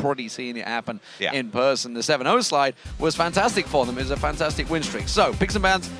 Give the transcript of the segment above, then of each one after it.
already seeing it happen in person. The 7-0 slide was fantastic for them. It was a fantastic win streak. So, picks and bans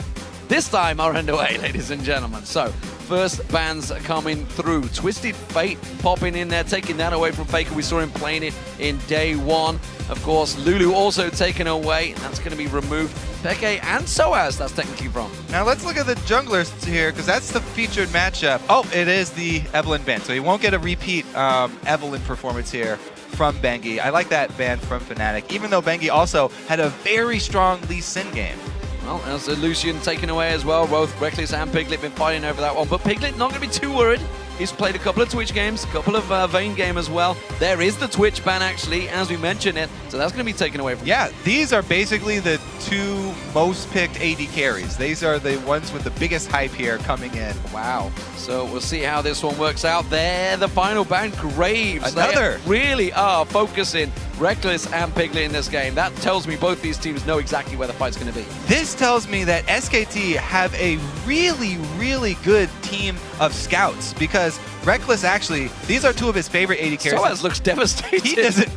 this time are underway, ladies and gentlemen. So, first bans coming through. Twisted Fate popping in there, taking that away from Faker. We saw him playing it in day one. Of course, Lulu also taken away. That's going to be removed. Peke and Soaz, that's technically from. Now let's look at the junglers here, because that's the featured matchup. Oh, it is the Evelynn ban, so he won't get a repeat Evelynn performance here from Bengi. I like that ban from Fnatic, even though Bengi also had a very strong Lee Sin game. Well, there's a Lucian taken away as well. Both Reckless and Piglet been fighting over that one, but Piglet not going to be too worried. He's played a couple of Twitch games, a couple of Vayne game as well. There is the Twitch ban, actually, as we mentioned it. So that's going to be taken away from him. These are basically the two most picked AD carries. These are the ones with the biggest hype here coming in. Wow. So we'll see how this one works out. There, the final ban, Graves. Another. They really are focusing Reckless and Piglet in this game. That tells me both these teams know exactly where the fight's going to be. This tells me that SKT have a really, really good team of scouts, because Reckless actually, these are two of his favorite AD carries. Soaz looks devastated. He doesn't,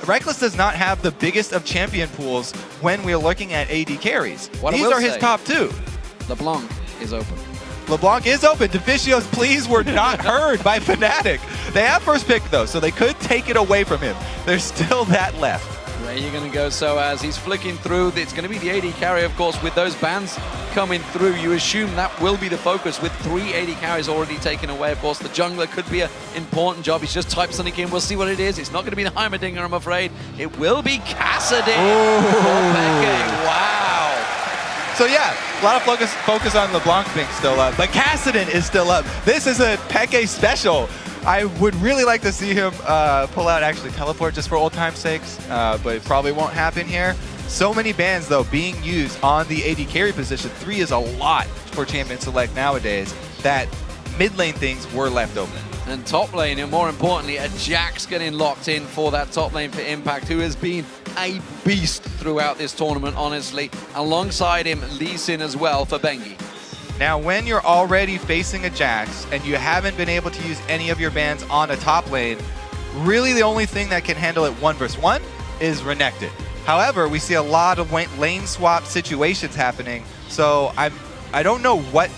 Reckless does not have the biggest of champion pools when we're looking at AD carries. These are his top two. LeBlanc is open. LeBlanc is open. Deficio's pleas were not heard by Fnatic. They have first pick, though, so they could take it away from him. There's still that left. Where are you going to go, Soaz? He's flicking through. It's going to be the AD carry, of course, with those bans coming through. You assume that will be the focus with 3 AD carries already taken away. Of course, the jungler could be an important job. He's just typed something in. We'll see what it is. It's not going to be the Heimerdinger, I'm afraid. It will be Cassidy. Wow. So yeah, a lot of focus on LeBlanc being still up, but Kassadin is still up. This is a Peke special. I would really like to see him pull out actually teleport just for old time's sakes, but it probably won't happen here. So many bans though being used on the AD carry position. 3 is a lot for Champion Select nowadays, that mid lane things were left open. And top lane, and more importantly, a Jax getting locked in for that top lane for Impact, who has been a beast throughout this tournament, honestly. Alongside him, Lee Sin as well for Bengi. Now, when you're already facing a Jax and you haven't been able to use any of your bans on a top lane, really the only thing that can handle it 1 versus 1 is Renekton. However, we see a lot of lane swap situations happening, so I don't know what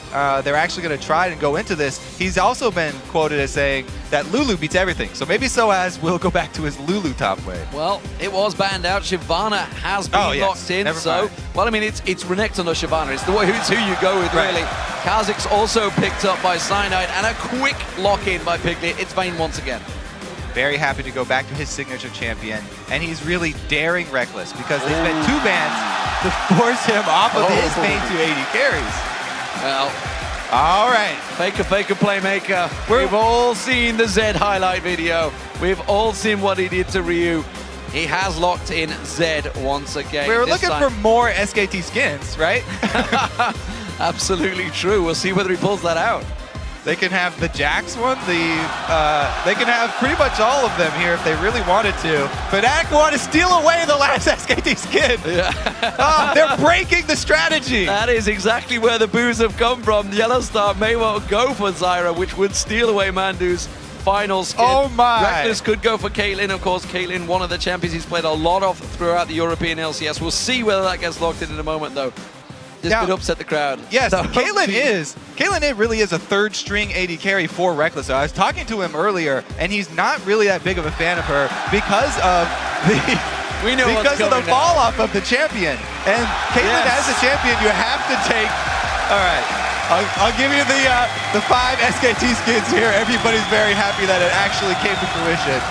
they're actually going to try and go into this. He's also been quoted as saying that Lulu beats everything. So maybe Soaz will go back to his Lulu top lane. Well, it was banned out. Shyvana has been locked in. Well, I mean, it's Renekton or Shyvana. It's who you go with, really. Kha'Zix's also picked up by Cyanide, and a quick lock-in by Piglet. It's Vayne once again. Very happy to go back to his signature champion, and he's really daring Reckless, because they spent 2 bans to force him off of his main 2 AD carries. Well, all right. Faker playmaker. We've all seen the Zed highlight video. We've all seen what he did to Ryu. He has locked in Zed once again. We're looking for more SKT skins, right? Absolutely true. We'll see whether he pulls that out. They can have the Jax one, they can have pretty much all of them here if they really wanted to. Fnatic want to steal away the last SKT skin. They're breaking the strategy. That is exactly where the boos have come from. Yellowstar may well go for Zyra, which would steal away Mandu's final skin. Oh my. Reckless could go for Caitlyn. Of course, Caitlyn, one of the champions he's played a lot of throughout the European LCS. We'll see whether that gets locked in a moment, though. This could upset the crowd. Yes, so, Caitlyn really is a 3rd string AD carry for Reckless. So I was talking to him earlier, and he's not really that big of a fan of her because of the fall off of the champion. And Caitlyn as a champion, you have to take. All right, I'll give you the 5 SKT skins here. Everybody's very happy that it actually came to fruition.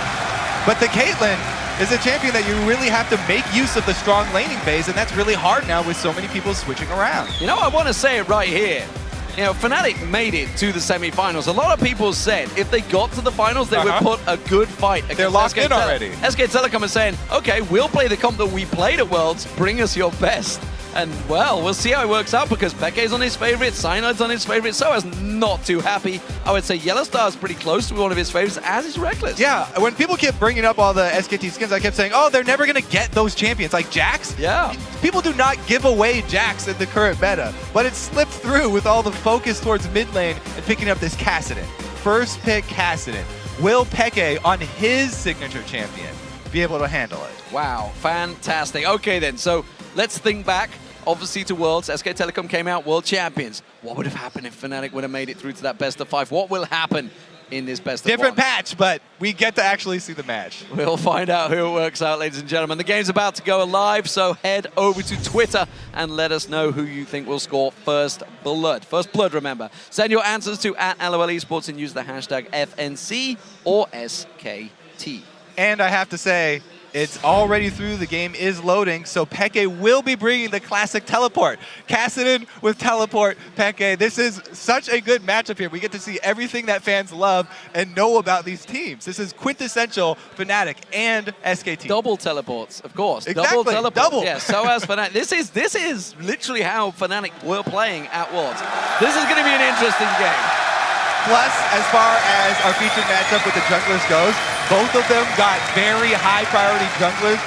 But the Caitlyn is a champion that you really have to make use of the strong laning phase, and that's really hard now with so many people switching around. You know, I want to say it right here. You know, Fnatic made it to the semifinals. A lot of people said if they got to the finals, they would put a good fight against They're locked in already. SK Telecom is saying, okay, we'll play the comp that we played at Worlds. Bring us your best. And, well, we'll see how it works out, because Peke's on his favorite, Cyanide's on his favorite, Soaz not too happy. I would say Yellowstar's pretty close to one of his favorites, as is Reckless. Yeah, when people kept bringing up all the SKT skins, I kept saying, oh, they're never going to get those champions. Like Jax? Yeah. People do not give away Jax in the current meta, but it slipped through with all the focus towards mid lane and picking up this Kassadin. First pick Kassadin. Will Peke on his signature champion be able to handle it. Wow, fantastic. Okay then, so let's think back, obviously to Worlds. SK Telecom came out World Champions. What would have happened if Fnatic would have made it through to that best of 5? What will happen in this best of 1? Different patch, but we get to actually see the match. We'll find out who it works out, ladies and gentlemen. The game's about to go live, so head over to Twitter and let us know who you think will score first blood. First blood, remember. Send your answers to @LOL Esports and use the hashtag FNC or SKT. And I have to say, it's already through, the game is loading, so Peke will be bringing the classic teleport. Kassadin with teleport, Peke. This is such a good matchup here. We get to see everything that fans love and know about these teams. This is quintessential Fnatic and SKT. Double teleports, of course. Exactly. Double teleports. Double. Yeah, so as Fnatic. This is literally how Fnatic were playing at Worlds. This is going to be an interesting game. Plus, as far as our featured matchup with the junglers goes, both of them got very high priority junglers.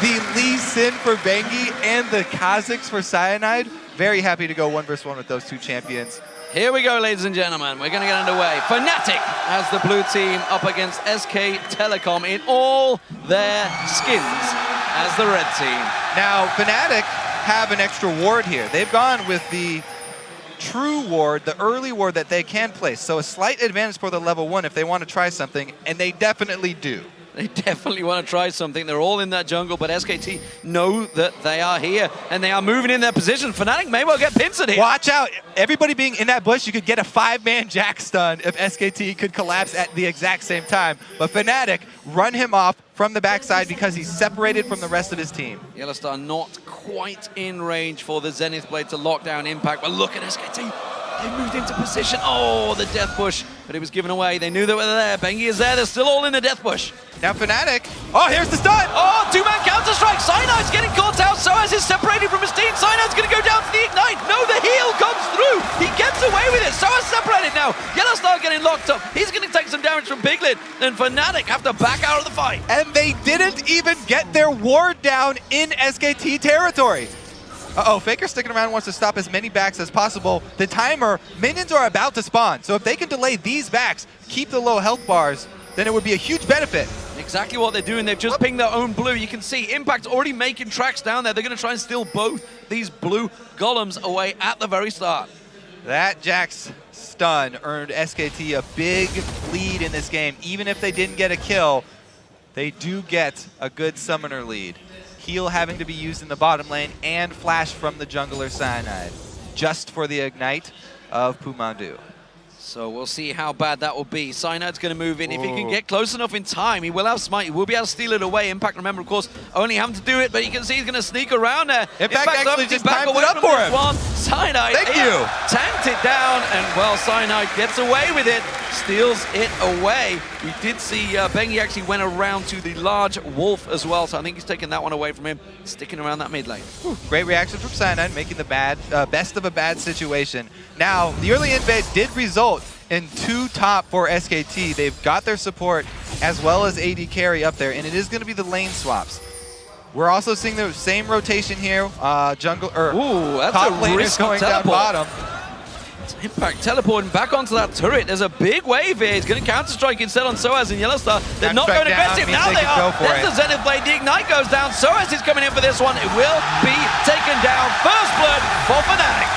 The Lee Sin for Bengi and the Kha'Zix for Cyanide. Very happy to go 1 versus 1 with those two champions. Here we go, ladies and gentlemen. We're going to get underway. Fnatic as the blue team up against SK Telecom in all their skins as the red team. Now, Fnatic have an extra ward here. They've gone with the true ward, the early ward that they can place. So a slight advantage for the level 1 if they want to try something, and they definitely do. They definitely want to try something. They're all in that jungle, but SKT know that they are here, and they are moving in their position. Fnatic may well get pincered here. Watch out. Everybody being in that bush, you could get a 5-man Jack stun if SKT could collapse at the exact same time. But Fnatic run him off from the backside because he's separated from the rest of his team. Yellowstar not quite in range for the Zenith Blade to lock down Impact, but look at SKT. They moved into position. Oh, the death bush, but it was given away. They knew they were there. Bengi is there. They're still all in the death bush. Now Fnatic. Oh, here's the stun. Oh, 2-man counter-strike. Cyanide's getting caught out. Soaz is separated from his team. Cyanide's going to go down to the Ignite. No, the heal comes through. He gets away with it. Soaz separated now. Yellowstar getting locked up. He's going to take some damage from Piglet. And Fnatic have to back out of the fight. And they didn't even get their ward down in SKT territory. Uh-oh, Faker sticking around, wants to stop as many backs as possible. The timer, minions are about to spawn. So if they can delay these backs, keep the low health bars, then it would be a huge benefit. Exactly what they're doing. They've just pinged their own blue. You can see Impact already making tracks down there. They're going to try and steal both these blue golems away at the very start. That Jack's stun earned SKT a big lead in this game. Even if they didn't get a kill, they do get a good summoner lead. Heal having to be used in the bottom lane and flash from the jungler Cyanide, just for the ignite of Pumandu. So we'll see how bad that will be. Cyanide's going to move in. If he can get close enough in time, he will have smite. He will be able to steal it away. Impact, remember, of course, only having to do it, but you can see he's going to sneak around there. Impact actually just timed it up for him. Cyanide tanked it down, and, well, Cyanide gets away with it, steals it away. We did see Bengi actually went around to the large wolf as well, so I think he's taking that one away from him, sticking around that mid lane. Great reaction from Cyanide, making the best of a bad situation. Now, the early invade did result in 2 top for SKT. They've got their support as well as AD carry up there, and it is going to be the lane swaps. We're also seeing the same rotation here. Jungle or that's top a laners going down bottom. Impact teleporting back onto that turret. There's a big wave here. He's going to counter-strike instead on Soaz and Yellowstar. They're not going aggressive. Now they are. There's the Zenith Blade. The Ignite goes down. Soaz is coming in for this one. It will be taken down. First blood for Fnatic.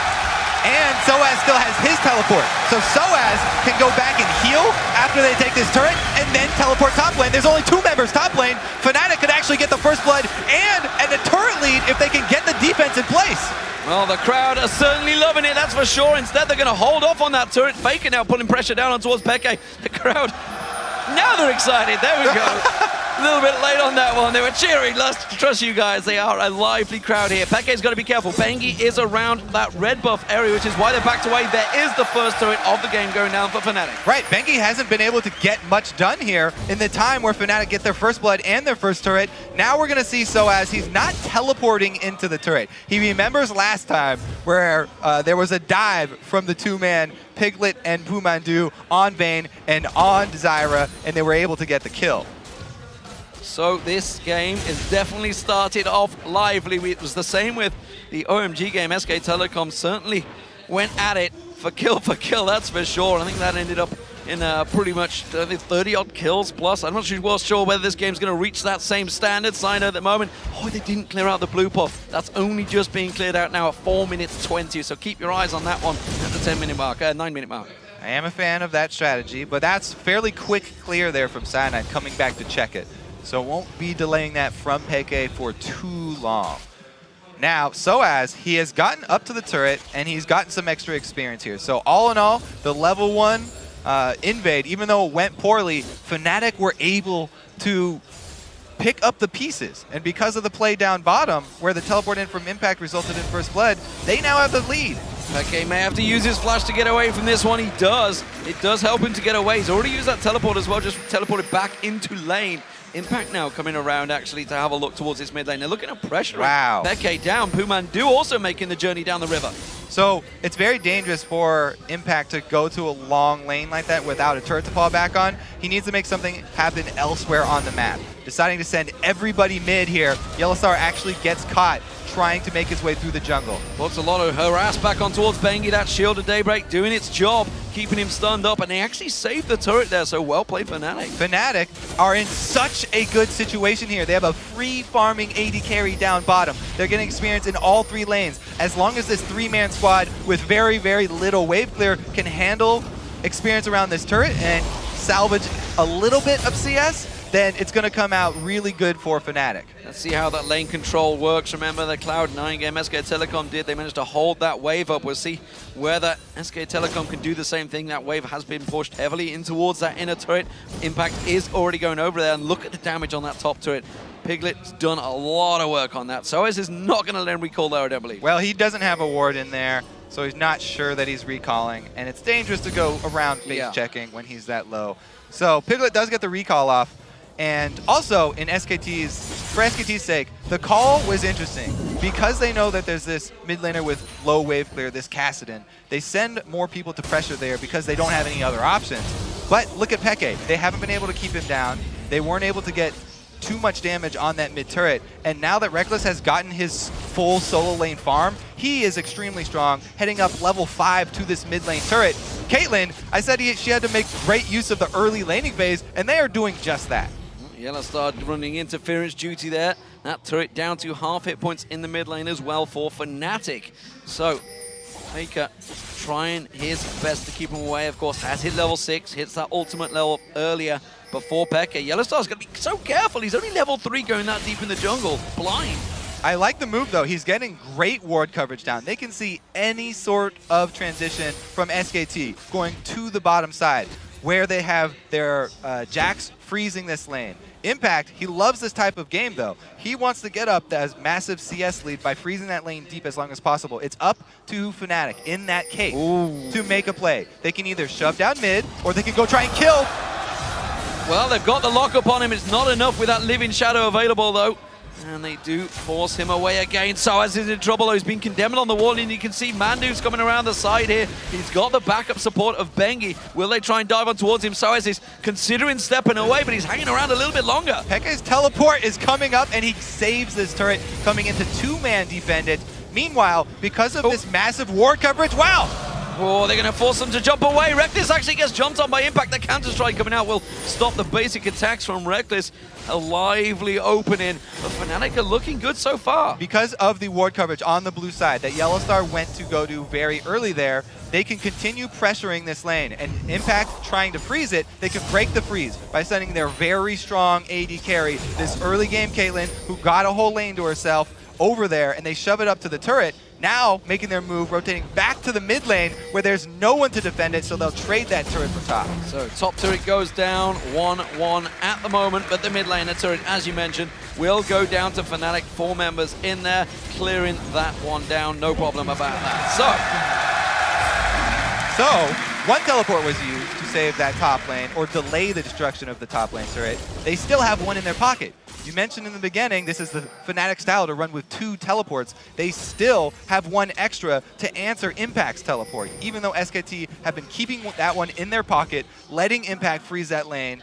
And Soaz still has his teleport. So Soaz can go back and heal after they take this turret and then teleport top lane. There's only 2 members top lane. Fnatic could actually get the first blood and a turret lead if they can get the defense in place. Well, the crowd are certainly loving it, that's for sure. Instead, they're going to hold off on that turret. Faker now putting pressure down on towards Peke. The crowd, now they're excited. There we go. A little bit late on that one. They were cheering. Let's trust you guys. They are a lively crowd here. Peke's got to be careful. Bengi is around that red buff area, which is why they're backed away. There is the first turret of the game going down for Fnatic. Right, Bengi hasn't been able to get much done here in the time where Fnatic get their first blood and their first turret. Now we're going to see Soaz. He's not teleporting into the turret. He remembers last time where there was a dive from the 2-man Piglet and Pumandu on Vayne and on Zyra, and they were able to get the kill. So this game is definitely started off lively. It was the same with the OMG game. SK Telecom certainly went at it for kill, that's for sure. I think that ended up in pretty much 30-odd kills plus. I'm not sure whether this game's going to reach that same standard. Sino at the moment. Oh, they didn't clear out the blue buff. That's only just being cleared out now at 4 minutes 20. So keep your eyes on that one at the 10-minute mark, 9-minute mark. I am a fan of that strategy, but that's fairly quick clear there from Cyanide coming back to check it. So won't be delaying that from Peke for too long. Now, Soaz, he has gotten up to the turret, and he's gotten some extra experience here. So all in all, the level 1 invade, even though it went poorly, Fnatic were able to pick up the pieces. And because of the play down bottom, where the teleport in from Impact resulted in first blood, they now have the lead. Peke may have to use his flash to get away from this one. He does. It does help him to get away. He's already used that teleport as well, just teleported back into lane. Impact now coming around actually to have a look towards this mid lane. They're looking at pressure. Wow. Peke down. Pumandu also making the journey down the river. So it's very dangerous for Impact to go to a long lane like that without a turret to fall back on. He needs to make something happen elsewhere on the map. Deciding to send everybody mid here, Yellowstar actually gets caught trying to make his way through the jungle. Looks a lot of harass back on towards Bengi. That shield of Daybreak doing its job, keeping him stunned up, and they actually saved the turret there, so well played Fnatic. Fnatic are in such a good situation here. They have a free farming AD carry down bottom. They're getting experience in all 3 lanes. As long as this 3-man squad with very, very little wave clear can handle experience around this turret and salvage a little bit of CS, then it's going to come out really good for Fnatic. Let's see how that lane control works. Remember the Cloud9 game SK Telecom did. They managed to hold that wave up. We'll see whether SK Telecom can do the same thing. That wave has been pushed heavily in towards that inner turret. Impact is already going over there, and look at the damage on that top turret. Piglet's done a lot of work on that. Soaz is not going to let him recall there, I don't believe. Well, he doesn't have a ward in there, so he's not sure that he's recalling, and it's dangerous to go around face checking when he's that low. So Piglet does get the recall off. And also, for SKT's sake, the call was interesting. Because they know that there's this mid laner with low wave clear, this Kassadin, they send more people to pressure there because they don't have any other options. But look at Peke. They haven't been able to keep him down. They weren't able to get too much damage on that mid turret. And now that Rekkles has gotten his full solo lane farm, he is extremely strong, heading up level 5 to this mid lane turret. Caitlyn, I said she had to make great use of the early laning phase, and they are doing just that. Yellowstar running interference duty there. That turret down to half hit points in the mid lane as well for Fnatic. So, Faker trying his best to keep him away. Of course, has hit level 6, hits that ultimate level earlier before Peke. Yellowstar's going to be so careful. He's only level 3 going that deep in the jungle. Blind. I like the move, though. He's getting great ward coverage down. They can see any sort of transition from SKT going to the bottom side, where they have their Jax freezing this lane. Impact, he loves this type of game, though. He wants to get up that massive CS lead by freezing that lane deep as long as possible. It's up to Fnatic in that case to make a play. They can either shove down mid, or they can go try and kill. Well, they've got the lockup on him. It's not enough with that Living Shadow available, though. And they do force him away again. Soaz is in trouble, though. He's been condemned on the wall, and you can see Mandu's coming around the side here. He's got the backup support of Bengi. Will they try and dive on towards him? Soaz is considering stepping away, but he's hanging around a little bit longer. Peke's teleport is coming up, and he saves this turret, coming into 2-man defended. Meanwhile, because of this massive ward coverage, wow! Oh, they're going to force him to jump away. Rekkles actually gets jumped on by Impact. The counter-strike coming out will stop the basic attacks from Rekkles. A lively opening, but Fnatic are looking good so far. Because of the ward coverage on the blue side that Yellowstar went to go to very early there, they can continue pressuring this lane. And Impact trying to freeze it, they can break the freeze by sending their very strong AD carry, this early game Caitlyn, who got a whole lane to herself, over there, and they shove it up to the turret. Now making their move, rotating back to the mid lane where there's no one to defend it, so they'll trade that turret for top. So top turret goes down 1-1 at the moment, but the mid lane, the turret, as you mentioned, will go down to Fnatic. 4 members in there, clearing that one down, no problem about that. So one teleport was used to save that top lane or delay the destruction of the top lane turret. They still have one in their pocket. You mentioned in the beginning, this is the Fnatic style to run with 2 teleports. They still have 1 extra to answer Impact's teleport. Even though SKT have been keeping that one in their pocket, letting Impact freeze that lane,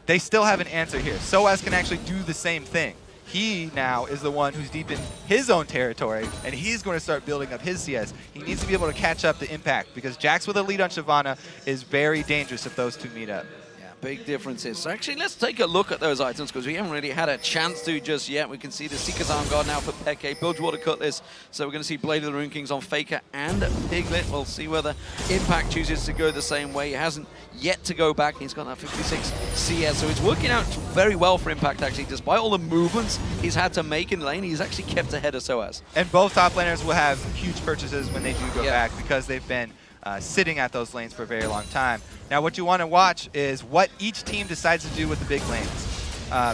they still have an answer here. Soaz can actually do the same thing. he now is the one who's deep in his own territory, and he's going to start building up his CS. He needs to be able to catch up to Impact, because Jax with a lead on Shyvana is very dangerous if those two meet up. Big differences. So actually, let's take a look at those items, because we haven't really had a chance to just yet. We can see the Seeker's Arm Guard now for Peke, Bilgewater Cutlass. So we're going to see Blade of the Rune Kings on Faker and Piglet. We'll see whether Impact chooses to go the same way. He hasn't yet to go back. He's got that 56 CS, so it's working out very well for Impact, actually. Despite all the movements he's had to make in lane, he's actually kept ahead of SOAS. And both top laners will have huge purchases when they do go back, because they've been sitting at those lanes for a very long time. Now, what you want to watch is what each team decides to do with the big lanes.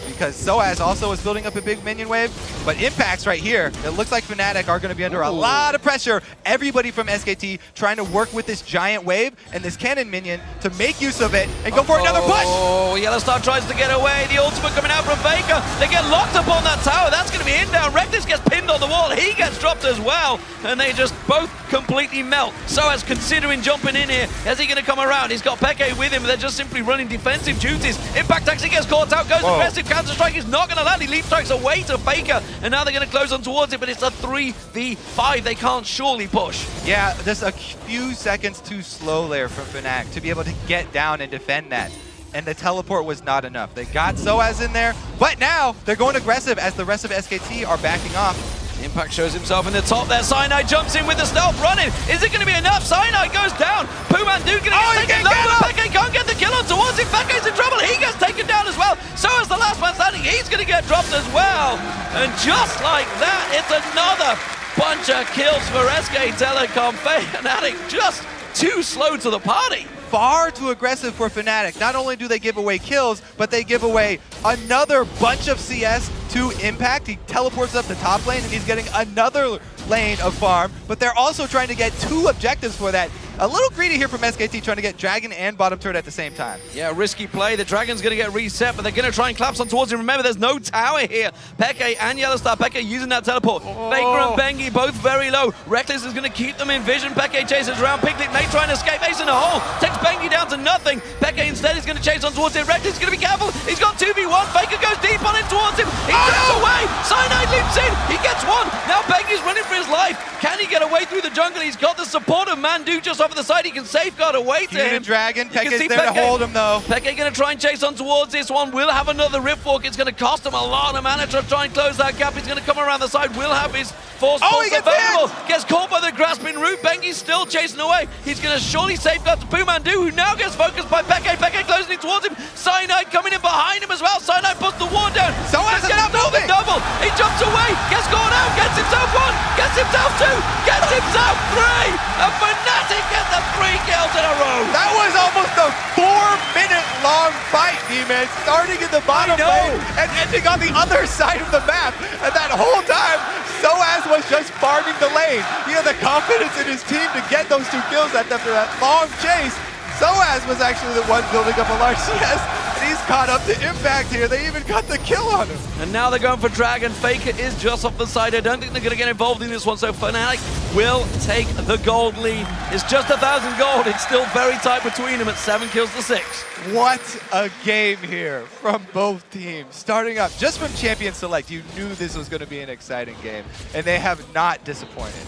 Because SOAS also is building up a big minion wave, but Impact's right here. It looks like Fnatic are going to be under a lot of pressure. Everybody from SKT trying to work with this giant wave and this cannon minion to make use of it and go for another push. Oh, Yellowstar tries to get away. The ultimate coming out from Faker. They get locked up on that tower. That's going to be in down. Reckless gets pinned on the wall. He gets dropped as well, and they just both completely melt. SOAS considering jumping in here. Is he going to come around? He's got Peke with him. They're just simply running defensive duties. Impact actually gets caught out, goes aggressive. Counter-strike is not going to land. He leap strikes away to Faker, and now they're going to close on towards it, but it's a 3v5. They can't surely push. Yeah, just a few seconds too slow there from Fnatic to be able to get down and defend that. And the teleport was not enough. They got SOAS in there, but now they're going aggressive as the rest of SKT are backing off. Impact shows himself in the top there. Cyanide jumps in with the stealth running. Is it going to be enough? Cyanide goes down. Pumandu going to get taken down, but Peke can't get the kill on towards him. Peke's in trouble. He gets taken down as well. So is the last man standing. He's going to get dropped as well. And just like that, it's another bunch of kills for SK Telecom. Fnatic just too slow to the party. Far too aggressive for Fnatic. Not only do they give away kills, but they give away another bunch of CS to Impact. He teleports up the top lane, and he's getting another lane of farm, but they're also trying to get 2 objectives for that. A little greedy here from SKT, trying to get Dragon and bottom turret at the same time. Yeah, risky play. The Dragon's going to get reset, but they're going to try and collapse on towards him. Remember, there's no tower here. Peke and Yellowstar. Peke using that teleport. Faker and Bengi both very low. Reckless is going to keep them in vision. Peke chases around. Piglet may try and escape. Ace in the hole. Takes Bengi down to nothing. Peke instead is going to chase on towards it. Reckless is going to be careful. He's got 2v1. Faker goes deep on it towards him. He gets away. Cyanide leaps in. He gets one. Now Bengi's running for his life. Can he get away through the jungle? He's got the support of Mandu just off the side. He can safeguard away to him. Dragon. Peke's there to hold him, though. Peke going to try and chase on towards this one. Will have another Rift Walk. It's going to cost him a lot of mana to try and close that gap. He's going to come around the side. Will have his force available. Gets caught by the grasping root. Bengi's still chasing away. He's going to surely safeguard to Pumandu, who now gets focused by Peke. Peke closing in towards him. Cyanide coming in behind him as well. Cyanide puts the ward down. SOAS is not moving. Double. He jumps away. Gets caught out. Gets himself 1. Gets himself 2. Gets himself 3. And Fnatic get the 3 kills in a row. That was almost a 4-minute-long fight, D-Man, starting in the bottom lane and ending on the other side of the map. And that whole time, SOAS was just farming the lane. He had the confidence in his team to get those 2 kills after that long chase. SOAS was actually the one building up a large CS, and he's caught up to Impact here. They even got the kill on him. And now they're going for Dragon. Faker is just off the side. I don't think they're going to get involved in this one, so Fnatic will take the gold lead. It's just 1,000 gold. It's still very tight between them at 7 kills to 6. What a game here from both teams. Starting up just from Champion Select, you knew this was going to be an exciting game, and they have not disappointed.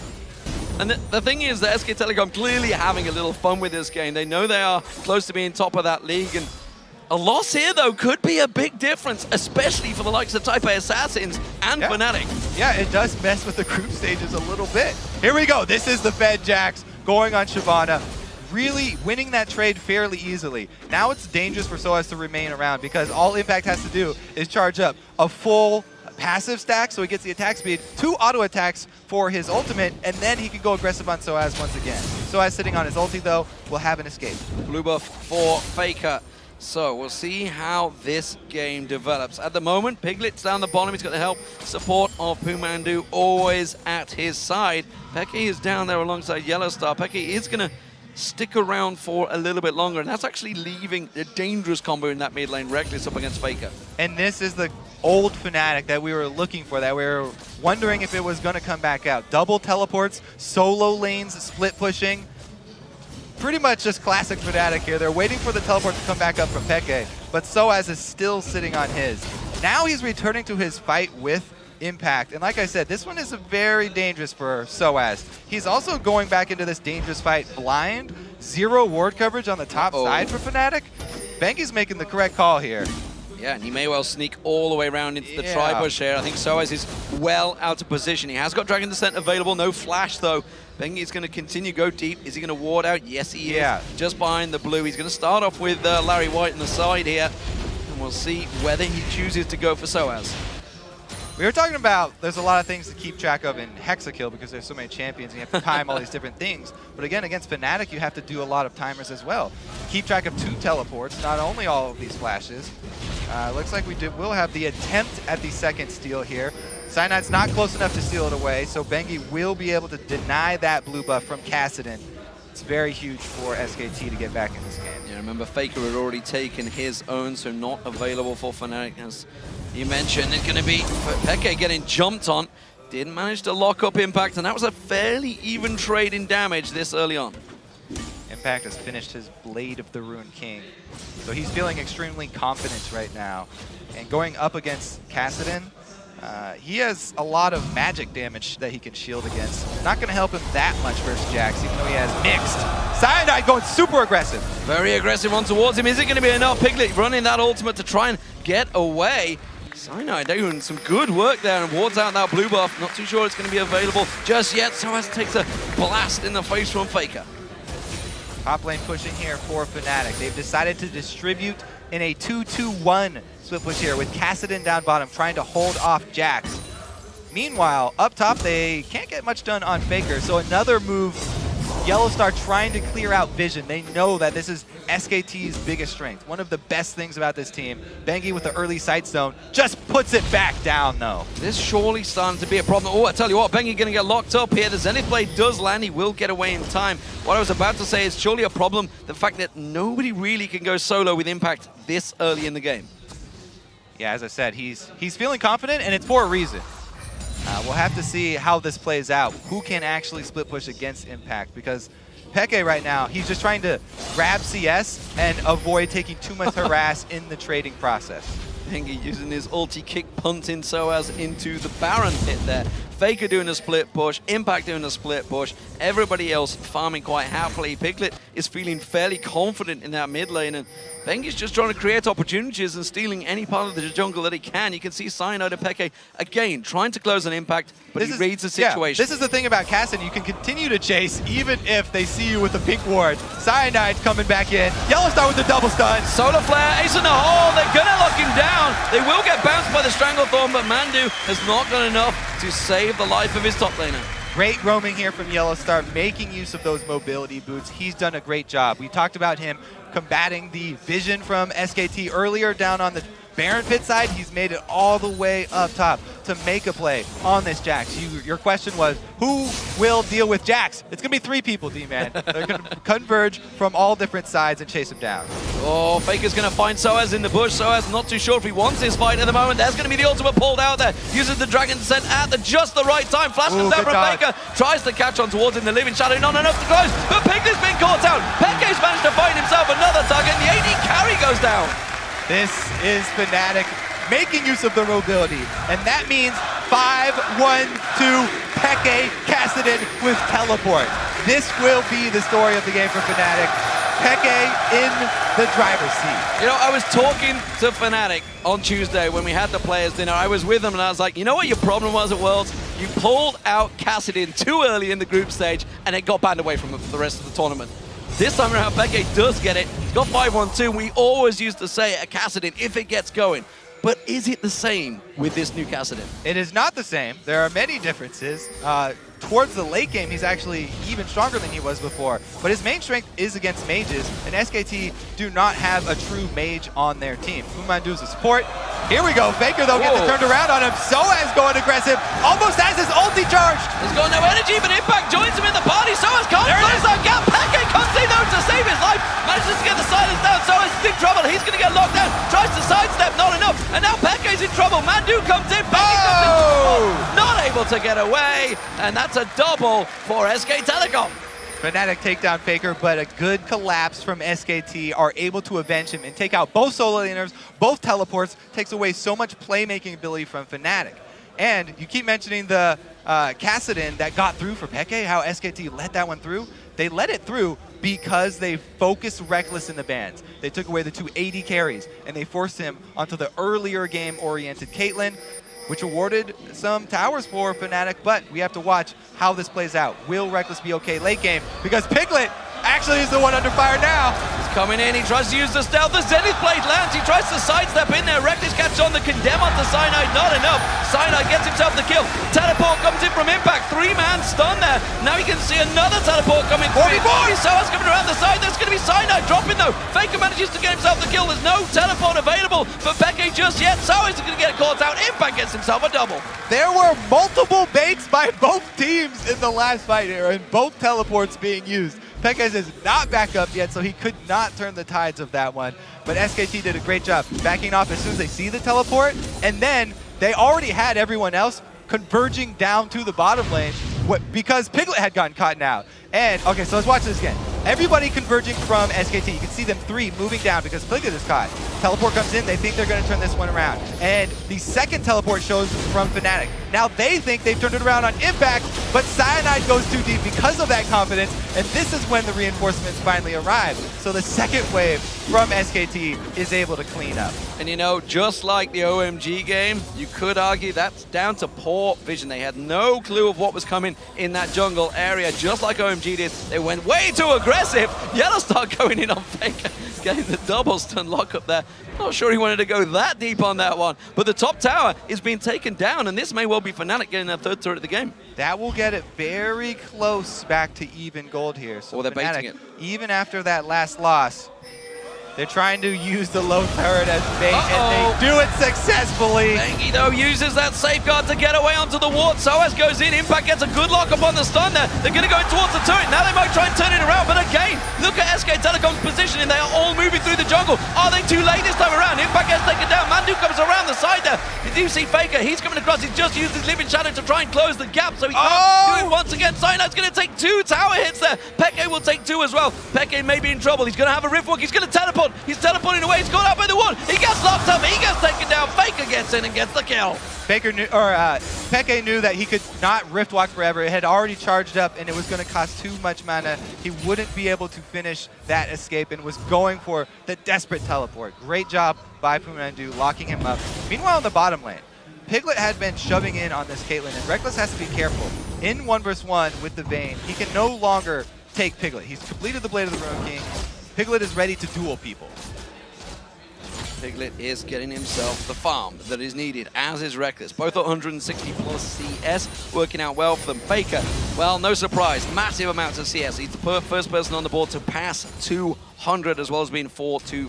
And the thing is that SK Telecom clearly having a little fun with this game. They know they are close to being top of that league, and a loss here, though, could be a big difference, especially for the likes of Type A Assassins and Fnatic. Yeah, it does mess with the group stages a little bit. Here we go. This is the Fed Jax going on Shyvana, really winning that trade fairly easily. Now it's dangerous for SOAS to remain around, because all Impact has to do is charge up a full passive stack, so he gets the attack speed, 2 auto attacks for his ultimate, and then he can go aggressive on SOAS once again. SOAS sitting on his ulti, though, will have an escape. Blue buff for Faker. So we'll see how this game develops. At the moment, Piglet's down the bottom. He's got the help, support of Pumandu always at his side. Peke is down there alongside Yellowstar. Peke is going to stick around for a little bit longer, and that's actually leaving a dangerous combo in that mid lane, Reckless up against Faker. And this is the old Fnatic that we were looking for, that we were wondering if it was going to come back out. Double teleports, solo lanes, split pushing. Pretty much just classic Fnatic here. They're waiting for the teleport to come back up from Peke, but SOAS is still sitting on his. Now he's returning to his fight with Impact. And like I said, this one is very dangerous for SOAS. He's also going back into this dangerous fight blind. 0 ward coverage on the top side for Fnatic. Bengi's making the correct call here. Yeah, and he may well sneak all the way around into the tri-push here. I think SOAS is well out of position. He has got Dragon Descent available, no flash though. Bengi is going to continue go deep. Is he going to ward out? Yes, he is. Just behind the blue. He's going to start off with Larry White on the side here. And we'll see whether he chooses to go for SOAS. We were talking about there's a lot of things to keep track of in Hexakill because there's so many champions and you have to time all these different things. But again, against Fnatic, you have to do a lot of timers as well. Keep track of 2 teleports, not only all of these flashes. Looks like will have the attempt at the second steal here. Cyanide's not close enough to steal it away, so Bengi will be able to deny that blue buff from Kassadin. It's very huge for SKT to get back in this game. Yeah, remember Faker had already taken his own, so not available for Fnatic. As you mentioned, it's going to be Peke getting jumped on. Didn't manage to lock up Impact, and that was a fairly even trade in damage this early on. Impact has finished his Blade of the Ruined King, so he's feeling extremely confident right now. And going up against Kassadin, he has a lot of magic damage that he can shield against. Not going to help him that much versus Jax, even though he has mixed. Cyanide going super aggressive. Very aggressive one towards him. Is it going to be enough? Piglet running that ultimate to try and get away. Cyanide doing some good work there and wards out that blue buff. Not too sure it's going to be available just yet. SOAS takes a blast in the face from Faker. Top lane pushing here for Fnatic. They've decided to distribute in a 2-2-1 split push here with Kassadin down bottom trying to hold off Jax. Meanwhile, up top, they can't get much done on Faker, so another move, Yellowstar trying to clear out vision. They know that this is SKT's biggest strength. One of the best things about this team, Bengi with the early sight zone, just puts it back down though. This surely starting to be a problem. Oh, I tell you what, Bengi going to get locked up here. The Zenith Blade does land. He will get away in time. What I was about to say is surely a problem, the fact that nobody really can go solo with Impact this early in the game. Yeah, as I said, he's feeling confident, and it's for a reason. We'll have to see how this plays out. Who can actually split push against Impact? Because Peke right now, he's just trying to grab CS and avoid taking too much harass in the trading process. Bengi using his ulti kick, punting SOAS into the Baron pit there. Faker doing a split push, Impact doing a split push, everybody else farming quite happily. Piglet is feeling fairly confident in that mid lane, and Bengi's just trying to create opportunities and stealing any part of the jungle that he can. You can see Cyanide and Peke, again, trying to close an Impact, but he reads the situation. Yeah, this is the thing about Kassadin. You can continue to chase even if they see you with a pink ward. Cyanide's coming back in. Yellowstar with the double stun. Solar Flare, ace in the hole. They're going to lock him down. They will get bounced by the Stranglethorn, but Mandu has not done enough to save the life of his top laner. Great roaming here from Yellowstar, making use of those mobility boots. He's done a great job. We talked about him combating the vision from SKT earlier down on the Baron pit side. He's made it all the way up top to make a play on this Jax. Your question was, who will deal with Jax? It's going to be 3 people, D-Man. They're going to converge from all different sides and chase him down. Oh, Faker's going to find SOAS in the bush. SOAS not too sure if he wants this fight at the moment. There's going to be the ultimate pulled out there. Uses the Dragon Descent at just the right time. Flash comes down from Faker. Tries to catch on towards him. The Living Shadow not enough to close. But Piglet's been caught out. Peke's managed to find himself another target. And the AD carry goes down. This is Fnatic making use of their mobility, and that means 5-1-2 Peke Kassadin with teleport. This will be the story of the game for Fnatic. Peke in the driver's seat. You know, I was talking to Fnatic on Tuesday when we had the players dinner. I was with them and I was like, you know what your problem was at Worlds? You pulled out Kassadin too early in the group stage and it got banned away from the rest of the tournament. This time around, Peke does get it. He's got 5-1-2. We always used to say at Kassadin, if it gets going. But is it the same with this new Kassadin? It is not the same. There are many differences. Towards the late game, he's actually even stronger than he was before. But his main strength is against mages, and SKT do not have a true mage on their team. Fumandu is a support. Here we go. Faker, though, gets it turned around on him. SOAS going aggressive. Almost has his ulti charged. He's got no energy, but Impact joins him in the party. SOAS can't close that gap. Peke comes in, though, to save his life. Manages to get the silence down. SOAS is in trouble. He's going to get locked down. Tries to sidestep, not enough. And now Peke's in trouble. Mandu comes in. Peke comes in. Not able to get away. And that's a double for SK Telecom. Fnatic take down Faker, but a good collapse from SKT are able to avenge him and take out both solo laners, both teleports, takes away so much playmaking ability from Fnatic. And you keep mentioning the Kassadin that got through for Peke, how SKT let that one through. They let it through because they focused Reckless in the bans. They took away the 2 AD carries, and they forced him onto the earlier game-oriented Caitlyn, which awarded some towers for Fnatic, but we have to watch how this plays out. Will Reckless be okay late game? Because Piglet actually is the one under fire now. He's coming in, he tries to use the stealth. The Zenith Blade lands, he tries to sidestep in there. Reckless catches on the condemn onto Cyanide, not enough. Cyanide gets himself the kill. Teleport comes in from Impact, 3-man stun there. Now he can see another teleport coming through. Soa's coming around the side, there's going to be Cyanide dropping though. Faker manages to get himself the kill. There's no teleport available for Peke just yet. Soa's going to get caught out. Impact gets himself a double. There were multiple baits by both teams in the last fight here, and both teleports being used. Pekes is not back up yet, so he could not turn the tides of that one. But SKT did a great job backing off as soon as they see the teleport, and then they already had everyone else converging down to the bottom lane because Piglet had gotten caught out. And, okay, so let's watch this again. Everybody converging from SKT. You can see them 3 moving down because Piglet is caught. Teleport comes in, they think they're going to turn this one around. And the second teleport shows from Fnatic. Now they think they've turned it around on Impact, but Cyanide goes too deep because of that confidence, and this is when the reinforcements finally arrive. So the second wave from SKT is able to clean up. And you know, just like the OMG game, you could argue that's down to poor vision. They had no clue of what was coming in that jungle area, just like OMG did. They went way too aggressive. Yellowstar going in on Faker, getting the double stun lock up there. Not sure he wanted to go that deep on that one, but the top tower is being taken down, and this may well be Fnatic getting their 3rd turret of the game. That will get it very close back to even gold here. So they're Fnatic, baiting it. Even after that last loss, they're trying to use the low turret as bait, and they do it successfully. Bengi, though, uses that safeguard to get away onto the ward. Soaz goes in. Impact gets a good lock up on the stun there. They're going to go in towards the turret. Now they might try and turn it around, but again, look at SK Telecom's positioning. They are all moving through the jungle. Are they too late this time around? Impact gets taken down. Mandu comes around the side there. You do see Faker. He's coming across. He's just used his Living Shadow to try and close the gap, so he can't do it once again. Cyanide's going to take 2 tower hits there. Peke will take 2 as well. Peke may be in trouble. He's going to have a Riftwalk. He's going to teleport. He's teleporting away. He's gone out by the wall. He gets locked up. He gets taken down. Faker gets in and gets the kill. Peke knew that he could not Riftwalk forever. It had already charged up, and it was going to cost too much mana. He wouldn't be able to finish that escape and was going for the desperate teleport. Great job by Pumandu locking him up. Meanwhile, in the bottom lane, Piglet had been shoving in on this Caitlyn, and Reckless has to be careful. In 1 vs 1 with the Vayne, he can no longer take Piglet. He's completed the Blade of the Ruin King. Piglet is ready to duel people. Piglet is getting himself the farm that is needed, as is Reckless. Both at 160 plus CS, working out well for them. Faker, well, no surprise, massive amounts of CS. He's the first person on the board to pass 200, as well as being 4-2-5,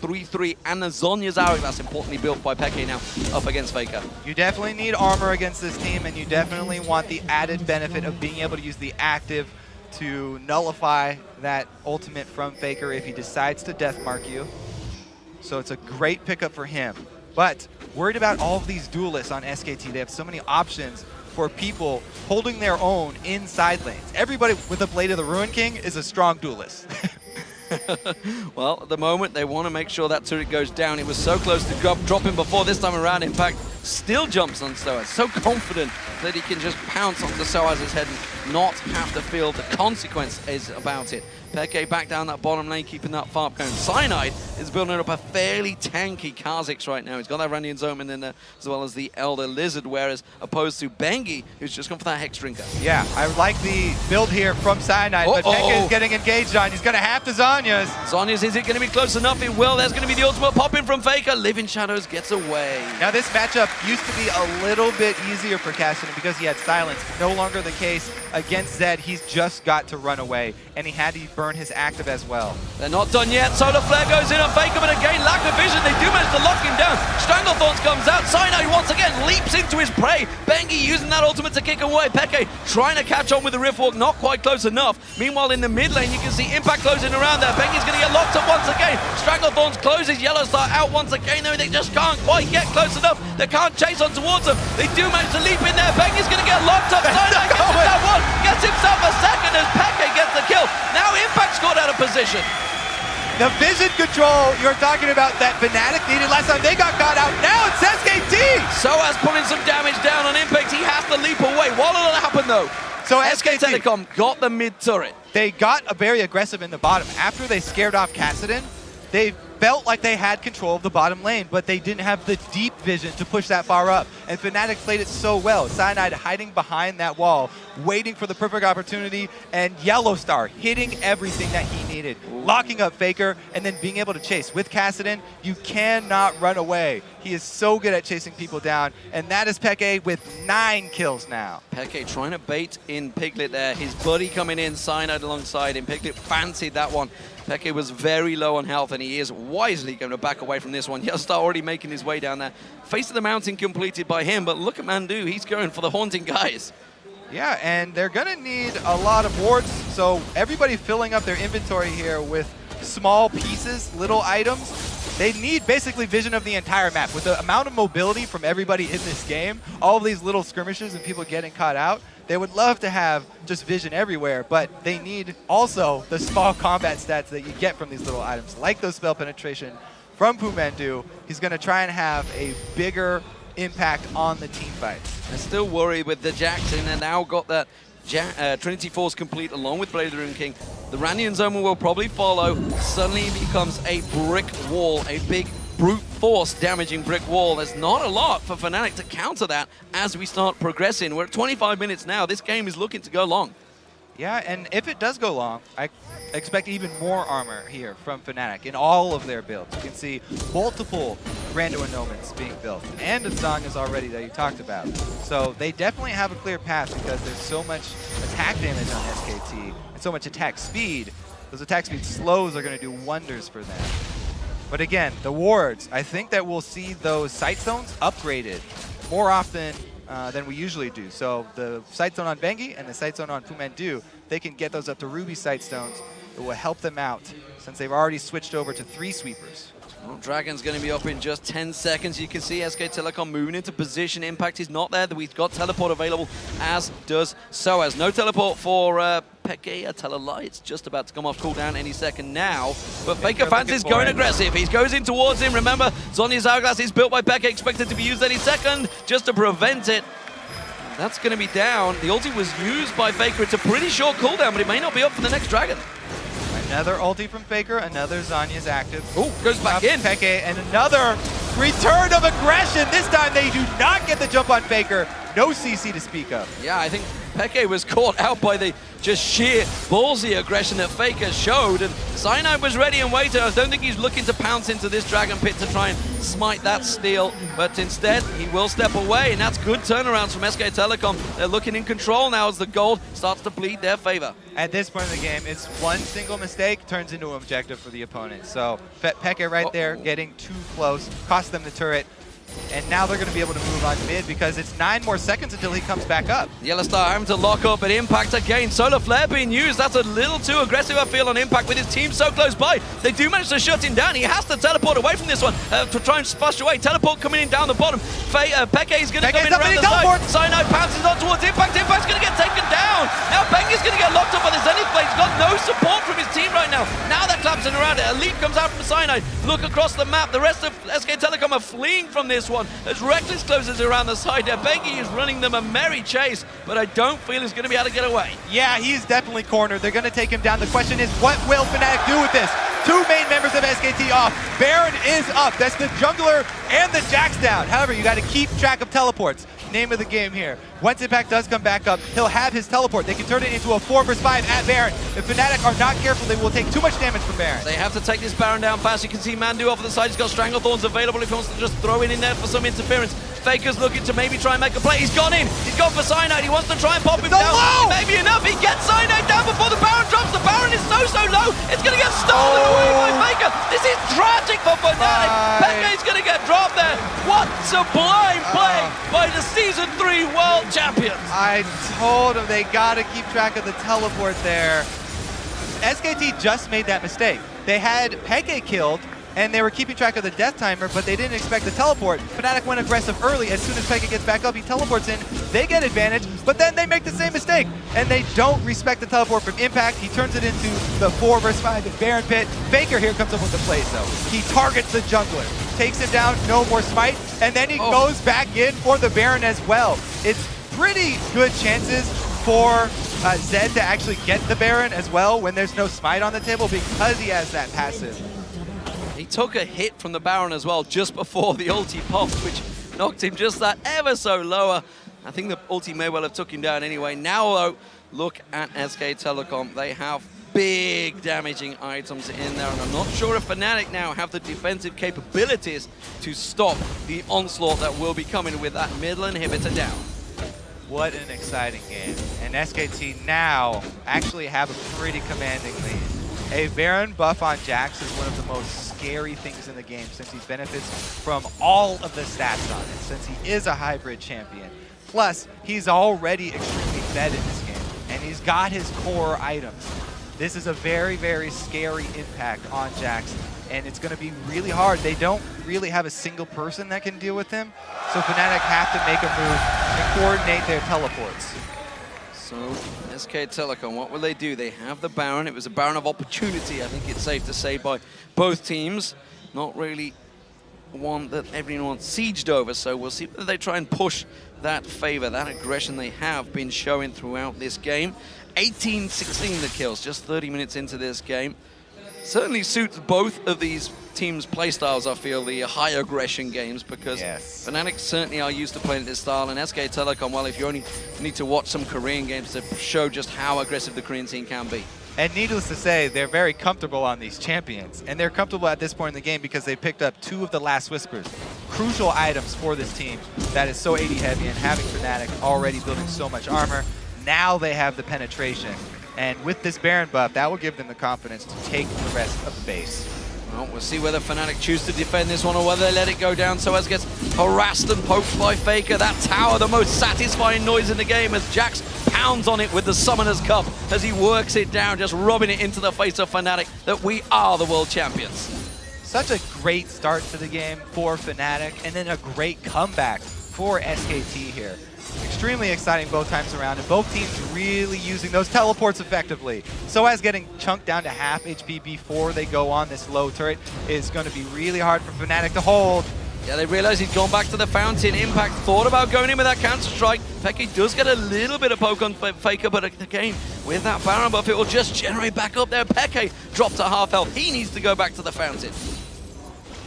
7-3-3, and the Zhonya's Hour. That's importantly built by Peke now, up against Faker. You definitely need armor against this team, and you definitely want the added benefit of being able to use the active to nullify that ultimate from Faker if he decides to deathmark you. So it's a great pickup for him. But worried about all of these duelists on SKT. They have so many options for people holding their own in side lanes. Everybody with a Blade of the Ruin King is a strong duelist. Well, at the moment, they want to make sure that turret goes down. It was so close to dropping before this time around. Impact still jumps on Soaz. So confident that he can just pounce onto Soaz's head and not have to feel the consequences about it. Peke back down that bottom lane, keeping that farm going. Cyanide is building up a fairly tanky Kha'Zix right now. He's got that Randian Zoman in there, as well as the Elder Lizard, whereas opposed to Bengi, who's just gone for that Hex Drinker. Yeah, I like the build here from Cyanide, but Peke is getting engaged on. He's going to have to Zhonya's. Zhonya's, is it going to be close enough? It will. There's going to be the ultimate pop-in from Faker. Living Shadows gets away. Now this matchup used to be a little bit easier for Kassadin because he had silence. No longer the case against Zed. He's just got to run away, and he had to burn his active as well. They're not done yet. Solar Flare goes in on Faker, but again, lack of vision. They do manage to lock him down. Stranglethorns comes out. Cyanide once again leap leaps into his prey. Bengi using that ultimate to kick away. Peke trying to catch on with the Rift Walk, not quite close enough. Meanwhile, in the mid lane, you can see Impact closing around there. Bengi's going to get locked up once again. Stranglethorns closes, Yellow Star out once again, though they just can't quite get close enough. They can't chase on towards them. They do manage to leap in there. Bengi's going to get locked up. Cyanide gets that one, gets himself a second as Peke gets the kill. Now Impact's got out of position. The vision control you're talking about that Fnatic needed last time they got caught out. Now it's SKT! Soaz putting some damage down on Impact. He has to leap away. What will happen though? So SK Telecom got the mid turret. They got very aggressive in the bottom. After they scared off Kassadin, they felt like they had control of the bottom lane, but they didn't have the deep vision to push that far up. And Fnatic played it so well. Cyanide hiding behind that wall, waiting for the perfect opportunity, and Yellow Star hitting everything that he needed. Locking up Faker, and then being able to chase. With Kassadin, you cannot run away. He is so good at chasing people down, and that is Peke with 9 kills now. Peke trying to bait in Piglet there. His buddy coming in, Cyanide alongside him. Piglet fancied that one. Peke was very low on health, and he is wisely going to back away from this one. Yellowstar already making his way down there. Face of the Mountain completed by him, but look at Mandu. He's going for the Haunting guys. Yeah, and they're going to need a lot of wards, so everybody filling up their inventory here with small pieces, little items. They need basically vision of the entire map. With the amount of mobility from everybody in this game, all of these little skirmishes and people getting caught out, they would love to have just vision everywhere, but they need also the small combat stats that you get from these little items, like those spell penetration from Pumandu. He's going to try and have a bigger impact on the team fight. I'm still worried with the Jackson, and now got that Trinity Force complete along with Blade of the Rune King. The Randian Zone will probably follow. Suddenly it becomes a brick wall, a big brute force damaging brick wall. There's not a lot for Fnatic to counter that as we start progressing. We're at 25 minutes now. This game is looking to go long. Yeah, and if it does go long, I expect even more armor here from Fnatic in all of their builds. You can see multiple Rando Annulments being built, and a song is already that you talked about. So they definitely have a clear path because there's so much attack damage on SKT and so much attack speed. Those attack speed slows are going to do wonders for them. But again, the wards, I think that we'll see those sight zones upgraded more often than we usually do. So the sight zone on Bengi and the sight zone on Pumandu, they can get those up to Ruby sight stones. It will help them out since they've already switched over to 3 sweepers. Well, Dragon's going to be up in just 10 seconds. You can see SK Telecom moving into position. Impact is not there. We've got teleport available, as does Soaz. No teleport for Peke. It's just about to come off cooldown any second now. But Faker fancies going aggressive. He goes in towards him. Remember, Zhonya's Hourglass is built by Peke, expected to be used any second just to prevent it. That's going to be down. The ulti was used by Faker. It's a pretty short cooldown, but it may not be up for the next Dragon. Another ulti from Faker, another Zhonya's active. Oh, goes back in. Peke, and another return of aggression. This time they do not get the jump on Faker. No CC to speak of. Yeah, I think Peke was caught out by the just sheer ballsy aggression that Faker showed, and Cyanide was ready and waiting. I don't think he's looking to pounce into this Dragon Pit to try and smite that steal, but instead he will step away, and that's good turnarounds from SK Telecom. They're looking in control now as the gold starts to bleed their favor. At this point in the game, it's one single mistake turns into an objective for the opponent. So Peke right there getting too close, cost them the turret. And now they're going to be able to move on mid because it's 9 more seconds until he comes back up. Yellowstar having to lock up, but Impact again. Solar Flare being used. That's a little too aggressive, I feel, on Impact with his team so close by. They do manage to shut him down. He has to teleport away from this one to try and splash away. Teleport coming in down the bottom. Peke is going to come in around the side. Cyanide pounces on towards Impact. Impact's going to get taken down. Now Bengi's going to get locked up on the Zenith Blade. He's got no support from his team right now. Now they're collapsing around it. A leap comes out from Cyanide. Look across the map. The rest of SK Telecom are fleeing from this one as Reckless closes around the side there. Bengi is running them a merry chase, but I don't feel he's going to be able to get away. Yeah, he's definitely cornered. They're going to take him down. The question is, what will Fnatic do with this? 2 main members of SKT off. Baron is up. That's the jungler and the Jax down. However, you got to keep track of teleports. Name of the game here. Once Impact does come back up, he'll have his teleport. They can turn it into a 4 vs 5 at Baron. If Fnatic are not careful, they will take too much damage from Baron. They have to take this Baron down fast. You can see Mandu off of the side. He's got Stranglethorns available if he wants to just throw it in there for some interference. Faker's looking to maybe try and make a play. He's gone in. He's gone for Cyanide. He wants to try and pop him down. Low. Maybe enough. He gets Cyanide down before the Baron drops. The Baron is so low. It's going to get stolen away by Faker. This is tragic for Fnatic. Peke's going to get dropped there. What sublime play by the Season 3 World Champions. I told them they got to keep track of the teleport there. SKT just made that mistake. They had Peke killed, and they were keeping track of the death timer, but they didn't expect the teleport. Fnatic went aggressive early. As soon as Peke gets back up, he teleports in. They get advantage, but then they make the same mistake, and they don't respect the teleport from Impact. He turns it into the 4 versus 5 in Baron Pit. Faker here comes up with the plays, though. He targets the jungler, takes him down, no more smite, and then he goes back in for the Baron as well. It's pretty good chances for Zed to actually get the Baron as well when there's no smite on the table because he has that passive. He took a hit from the Baron as well just before the ulti popped, which knocked him just that ever so lower. I think the ulti may well have took him down anyway. Now, though, look at SK Telecom. They have big damaging items in there, and I'm not sure if Fnatic now have the defensive capabilities to stop the onslaught that will be coming with that middle inhibitor down. What an exciting game. And SKT now actually have a pretty commanding lead. A Baron buff on Jax is one of the most scary things in the game since he benefits from all of the stats on it, since he is a hybrid champion. Plus, he's already extremely fed in this game, and he's got his core items. This is a very, very scary impact on Jax, and it's going to be really hard. They don't really have a single person that can deal with him, so Fnatic have to make a move and coordinate their teleports. So, SK Telecom, what will they do? They have the Baron. It was a Baron of opportunity, I think it's safe to say, by both teams. Not really one that everyone sieged over, so we'll see whether they try and push that favor, that aggression they have been showing throughout this game. 18-16 the kills, just 30 minutes into this game. Certainly suits both of these teams' playstyles, I feel, the high aggression games, because Fnatic certainly are used to playing this style, and SK Telecom, well, if you only need to watch some Korean games to show just how aggressive the Korean scene can be. And needless to say, they're very comfortable on these champions, and they're comfortable at this point in the game because they picked up 2 of the last Whispers. Crucial items for this team that is so AD heavy, and having Fnatic already building so much armor, now they have the penetration. And with this Baron buff, that will give them the confidence to take the rest of the base. Well, we'll see whether Fnatic choose to defend this one or whether they let it go down. Soaz gets harassed and poked by Faker. That tower, the most satisfying noise in the game, as Jax pounds on it with the Summoner's Cup as he works it down, just rubbing it into the face of Fnatic that we are the world champions. Such a great start to the game for Fnatic, and then a great comeback for SKT here. Extremely exciting both times around, and both teams really using those teleports effectively. Soaz getting chunked down to half HP before they go on this low turret is going to be really hard for Fnatic to hold. Yeah, they realized he'd gone back to the fountain. Impact thought about going in with that counter-strike. Peke does get a little bit of poke on Faker, but again, with that Baron buff, it will just generate back up there. Peke dropped to half health. He needs to go back to the fountain.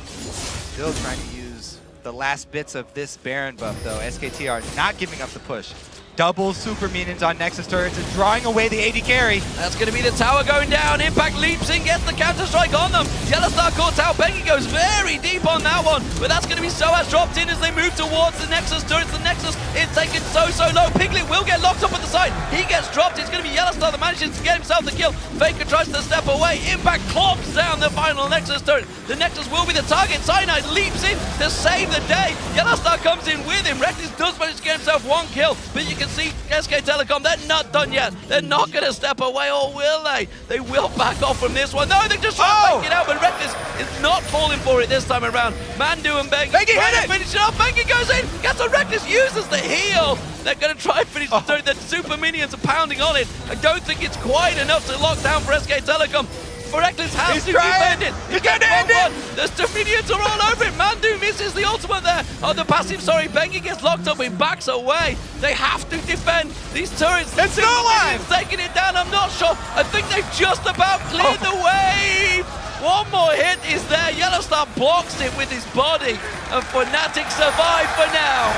Still trying to use the last bits of this Baron buff, though. SKT are not giving up the push. Double super minions on Nexus turrets and drawing away the AD carry. That's going to be the tower going down. Impact leaps in, gets the counter-strike on them. Yellowstar caught out. Peke goes very deep on that one, but that's going to be Soaz dropped in as they move towards the Nexus turrets. The Nexus is taken so low. Piglet will get locked up at the side. He gets dropped. It's going to be Yellowstar that manages to get himself the kill. Faker tries to step away. Impact clogs down the final Nexus turret. The Nexus will be the target. Cyanide leaps in to save the day. Yellowstar comes in with him. Reckless does manage to get himself one kill, but you can see SK Telecom, they're not done yet. They're not going to step away, or will they? They will back off from this one. No, they just try to make it out, but Reckless is not falling for it this time around. Mandu and Bengi trying to finish it off. Bengi goes in, gets a Reckless, uses the heal. They're going to try and finish the turret. The super minions are pounding on it. I don't think it's quite enough to lock down for SK Telecom. Reckless has to defend it. He's going to end it. The minions are all over it. Mandu misses the ultimate there. Oh, the passive, sorry. Bengi gets locked up. He backs away. They have to defend these turrets. It's no line. Taking it down. I'm not sure. I think they've just about cleared the wave. One more hit is there. Yellowstar blocks it with his body. And Fnatic survive for now.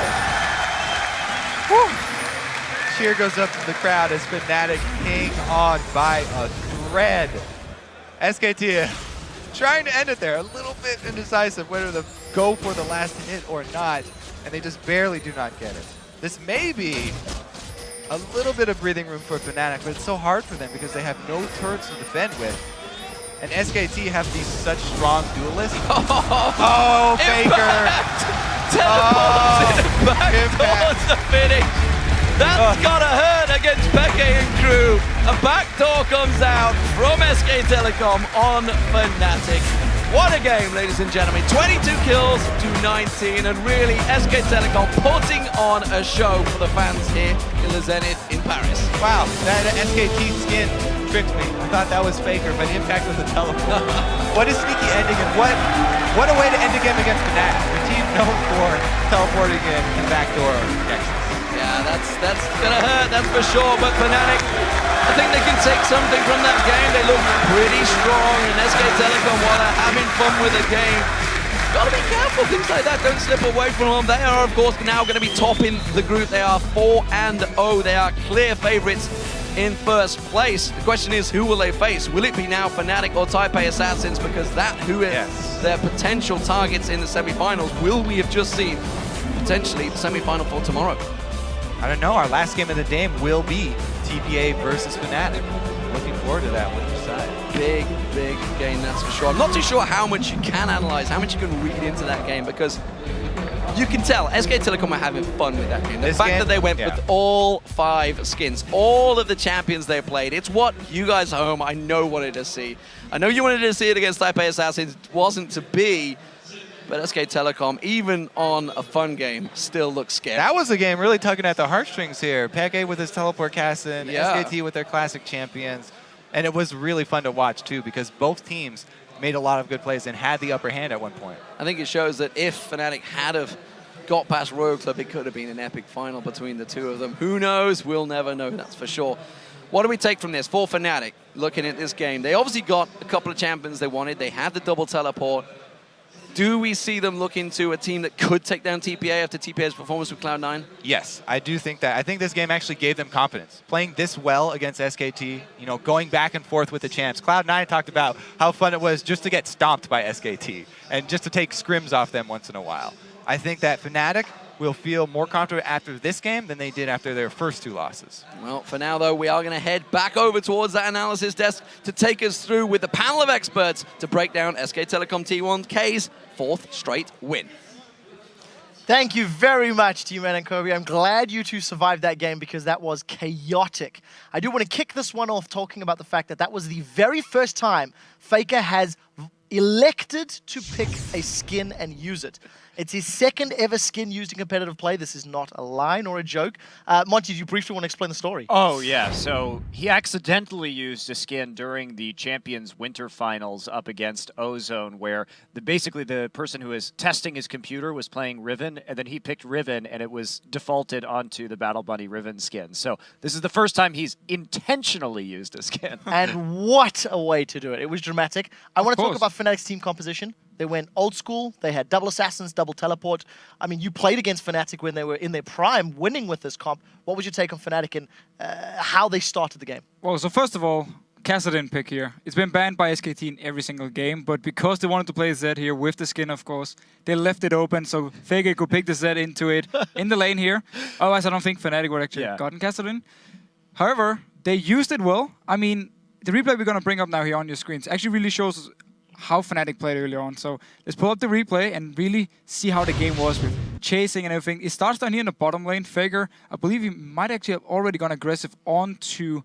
Whew. Cheer goes up to the crowd as Fnatic hang on by a thread. SKT trying to end it there, a little bit indecisive whether to go for the last hit or not, and they just barely do not get it. This may be a little bit of breathing room for Fnatic, but it's so hard for them because they have no turrets to defend with. And SKT have these such strong duelists. Oh, Faker! Teleports in back towards the finish. That's gotta hurt against Peke and crew. A backdoor comes out from SK Telecom on Fnatic. What a game, ladies and gentlemen. 22 kills to 19, and really SK Telecom putting on a show for the fans here in the Zenith in Paris. Wow, that SKT skin tricked me. I thought that was Faker, but Impact was a teleport. What a sneaky ending, and what a way to end a game against Fnatic. The team known for teleporting in backdoor connections. Yeah, that's gonna hurt, that's for sure, but Fnatic, I think they can take something from that game. They look pretty strong, and SK Telecom, while they're having fun with the game, gotta be careful, things like that don't slip away from them. They are, of course, now gonna be topping the group. They are 4-0, they are clear favorites in first place. The question is, who will they face? Will it be now Fnatic or Taipei Assassins? Because who is their potential targets in the semi-finals. Will we have just seen potentially the semi-final for tomorrow? I don't know. Our last game of the game will be TPA versus Fnatic. Looking forward to that one side. Big game, that's for sure. I'm not too sure how much you can analyze, how much you can read into that game, because you can tell SK Telecom are having fun with that game. The fact that they went with all 5 skins, all of the champions they played, it's what you guys at home, I know, wanted to see. I know you wanted to see it against Taipei Assassins. It wasn't to be. But SK Telecom, even on a fun game, still looks scary. That was a game really tugging at the heartstrings here. Peke with his teleport cast in, SKT with their classic champions. And it was really fun to watch, too, because both teams made a lot of good plays and had the upper hand at one point. I think it shows that if Fnatic had have got past Royal Club, it could have been an epic final between the two of them. Who knows? We'll never know, that's for sure. What do we take from this? For Fnatic, looking at this game, they obviously got a couple of champions they wanted. They had the double teleport. Do we see them look into a team that could take down TPA after TPA's performance with Cloud9? Yes, I do think that. I think this game actually gave them confidence. Playing this well against SKT, you know, going back and forth with the champs. Cloud9 talked about how fun it was just to get stomped by SKT and just to take scrims off them once in a while. I think that Fnatic will feel more confident after this game than they did after their first 2 losses. Well, for now, though, we are going to head back over towards that analysis desk to take us through with the panel of experts to break down SK Telecom T1K's 4th straight win. Thank you very much, T-Man and Kobe. I'm glad you two survived that game because that was chaotic. I do want to kick this one off talking about the fact that that was the very first time Faker has elected to pick a skin and use it. It's his 2nd ever skin used in competitive play. This is not a lie nor a joke. Monty, do you briefly want to explain the story? Oh, yeah. So he accidentally used a skin during the Champions Winter Finals up against Ozone, where basically the person who was testing his computer was playing Riven, and then he picked Riven, and it was defaulted onto the Battle Bunny Riven skin. So this is the first time he's intentionally used a skin. And what a way to do it. It was dramatic. I want to talk about Fnatic's team composition. They went old school. They had double assassins, double teleport. I mean, you played against Fnatic when they were in their prime, winning with this comp. What was your take on Fnatic and how they started the game? Well, so first of all, Casa didn't pick here. It's been banned by SKT in every single game, but because they wanted to play Zed here with the skin, of course, they left it open so Faker could pick the Zed into it in the lane here. Otherwise, I don't think Fnatic would actually have gotten Casa. However, they used it well. I mean, the replay we're going to bring up now here on your screens actually really shows how Fnatic played earlier on. So let's pull up the replay and really see how the game was with chasing and everything. It starts down here in the bottom lane. Faker, I believe he might actually have already gone aggressive onto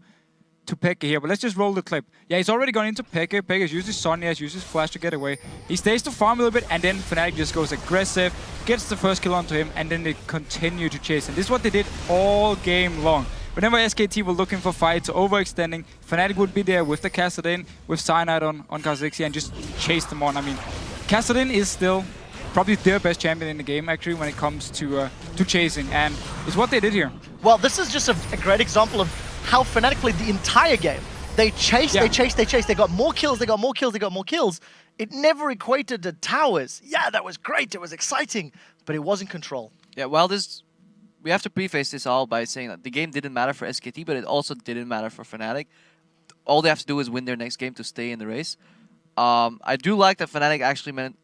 Peke here, but let's just roll the clip. Yeah, he's already gone into Peke. Peke's used his Sonya, he's used his flash to get away. He stays to farm a little bit, and then Fnatic just goes aggressive, gets the first kill onto him, and then they continue to chase. And this is what they did all game long. Whenever SKT were looking for fights, overextending, Fnatic would be there with the Kassadin, with Cyanide on Kha'Zix, and just chase them on. I mean, Kassadin is still probably their best champion in the game, actually, when it comes to chasing, and it's what they did here. Well, this is just a great example of how Fnatic played the entire game. They chased, they chased, they chased, they got more kills, they got more kills, they got more kills. It never equated to towers. Yeah, that was great, it was exciting, but it wasn't control. Yeah, well, we have to preface this all by saying that the game didn't matter for SKT, but it also didn't matter for Fnatic. All they have to do is win their next game to stay in the race. I do like that Fnatic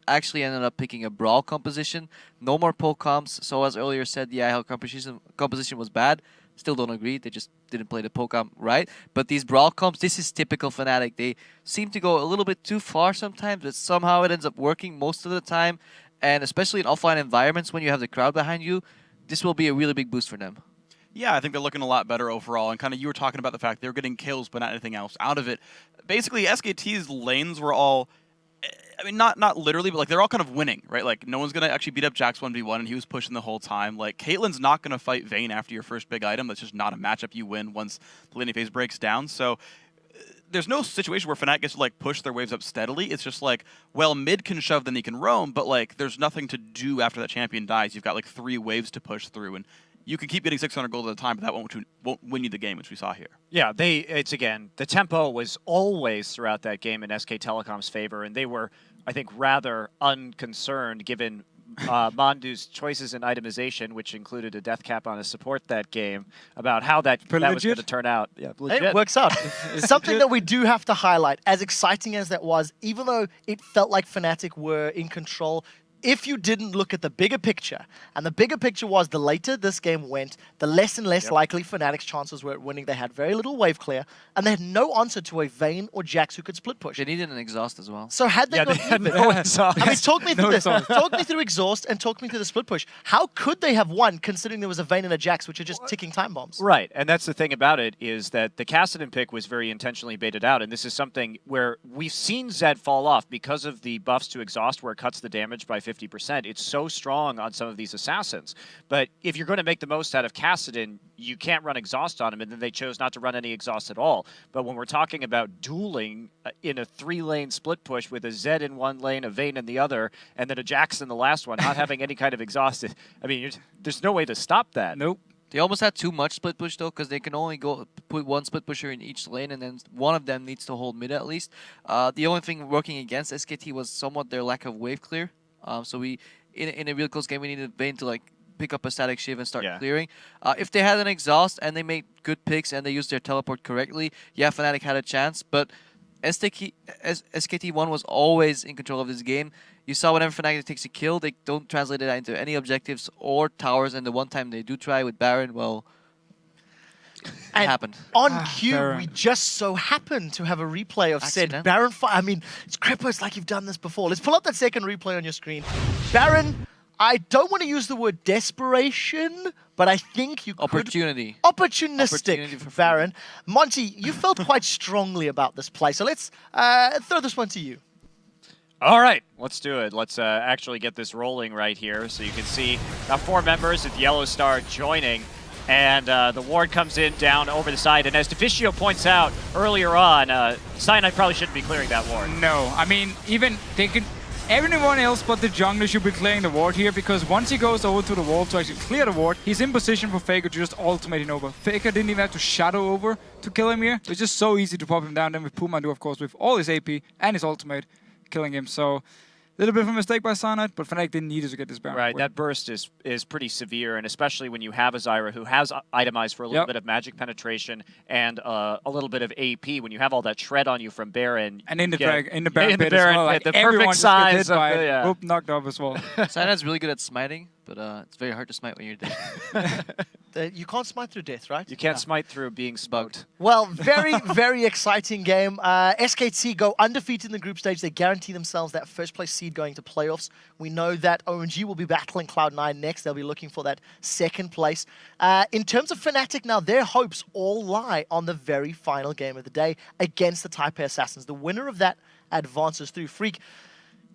actually ended up picking a brawl composition. No more poke comps. So as earlier said, the IHL composition was bad. Still don't agree. They just didn't play the poke comp right. But these brawl comps, this is typical Fnatic. They seem to go a little bit too far sometimes, but somehow it ends up working most of the time. And especially in offline environments when you have the crowd behind you, this will be a really big boost for them. Yeah, I think they're looking a lot better overall. And kind of you were talking about the fact they were getting kills, but not anything else out of it. Basically, SKT's lanes were all, I mean, not literally, but like they're all kind of winning, right? Like no one's gonna actually beat up Jax 1v1, and he was pushing the whole time. Like Caitlyn's not gonna fight Vayne after your first big item. That's just not a matchup you win once the laning phase breaks down. So there's no situation where Fnatic gets to like push their waves up steadily. It's just like, well, mid can shove, then he can roam, but like there's nothing to do after that champion dies. You've got like 3 waves to push through, and you can keep getting 600 gold at a time, but that won't win you the game, which we saw here. Yeah, it's again, the tempo was always throughout that game in SK Telecom's favor, and they were, I think, rather unconcerned given Mandu's choices in itemization, which included a death cap on his support that game, about how that was going to turn out. Yeah, legit. It works out. Something that we do have to highlight, as exciting as that was, even though it felt like Fnatic were in control, if you didn't look at the bigger picture, and the bigger picture was the later this game went, the less and less likely Fnatic's chances were at winning. They had very little wave clear, and they had no answer to a Vayne or Jax who could split push. They needed an exhaust as well. So had they got even, no exhaust. I mean, talk me through this. Talk me through exhaust and talk me through the split push. How could they have won, considering there was a Vayne and a Jax, which are just ticking time bombs? Right, and that's the thing about it, is that the Kassadin pick was very intentionally baited out, and this is something where we've seen Zed fall off because of the buffs to exhaust, where it cuts the damage by 50%. It's so strong on some of these assassins. But if you're going to make the most out of Kassadin, you can't run exhaust on him, and then they chose not to run any exhaust at all. But when we're talking about dueling in a 3-lane split push with a Zed in one lane, a Vayne in the other, and then a Jax in the last one, not having any kind of exhaust, I mean, there's no way to stop that. Nope. They almost had too much split push though, because they can only put one split pusher in each lane, and then one of them needs to hold mid at least. The only thing working against SKT was somewhat their lack of wave clear. So we, in a real close game, we needed Vayne to like pick up a static shiv and start clearing. If they had an exhaust and they made good picks and they used their teleport correctly, yeah, Fnatic had a chance. But SKT1 was always in control of this game. You saw whenever Fnatic takes a kill, they don't translate it into any objectives or towers, and the one time they do try with Baron, well, it happened. On cue, we just so happened to have a replay of said Baron fight. I mean, it's Crippo, it's like you've done this before. Let's pull up that second replay on your screen. Baron, I don't want to use the word desperation, but I think you could. Opportunistic for Baron. Monty, you felt quite strongly about this play, so let's throw this one to you. All right, let's do it. Let's actually get this rolling right here. So you can see got 4 members with Yellow Star joining. And the ward comes in down over the side. And as Deficio points out earlier on, Cyanide probably shouldn't be clearing that ward. No, I mean, even they can. Everyone else but the jungler should be clearing the ward here, because once he goes over to the wall to actually clear the ward, he's in position for Faker to just ultimate him over. Faker didn't even have to shadow over to kill him here. It's just so easy to pop him down. Then with Pumandu, of course, with all his AP and his ultimate, killing him. So a little bit of a mistake by Cyanide, but Fnatic didn't need it to get this Baron. Right, that burst is pretty severe, and especially when you have a Zyra who has itemized for a little bit of magic penetration and a little bit of AP. When you have all that shred on you from Baron, and in the Baron pit as well, like the perfect size of Oop, knocked off as well. Cyanide's really good at smiting, but it's very hard to smite when you're dead. You can't smite through death, right? You can't smite through being smoked. Well, very, very exciting game. SKT go undefeated in the group stage. They guarantee themselves that first place seed going to playoffs. We know that OMG will be battling Cloud9 next. They'll be looking for that second place. In terms of Fnatic now, their hopes all lie on the very final game of the day against the Taipei Assassins. The winner of that advances through. Freak,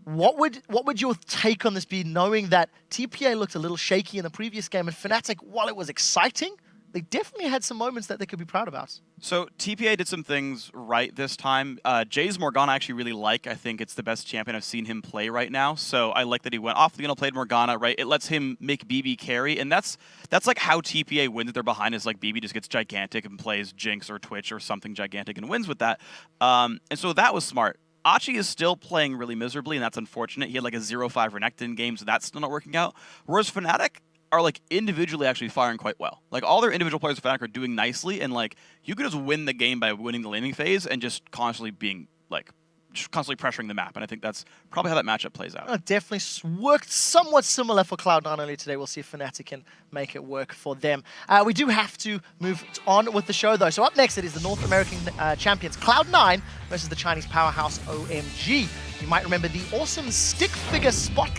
what would your take on this be, knowing that TPA looked a little shaky in the previous game, and Fnatic, while it was exciting, they definitely had some moments that they could be proud about? So TPA did some things right this time. Jay's Morgana I actually really like. I think it's the best champion I've seen him play right now. So I like that he went off the played Morgana, right? It lets him make BB carry, and that's like how TPA wins. They're behind is like BB just gets gigantic and plays Jinx or Twitch or something gigantic and wins with that. And so that was smart. Achi is still playing really miserably, and that's unfortunate. He had like a 0-5 Renekton game, so that's still not working out. Whereas Fnatic are like individually actually firing quite well. Like all their individual players of Fnatic are doing nicely, and like you could just win the game by winning the laning phase and just constantly being like constantly pressuring the map. And I think that's probably how that matchup plays out. Definitely worked somewhat similar for Cloud9 earlier today. We'll see if Fnatic can make it work for them. We do have to move on with the show though. So up next it is the North American champions Cloud9 versus the Chinese powerhouse OMG. You might remember the awesome stick figure spotlight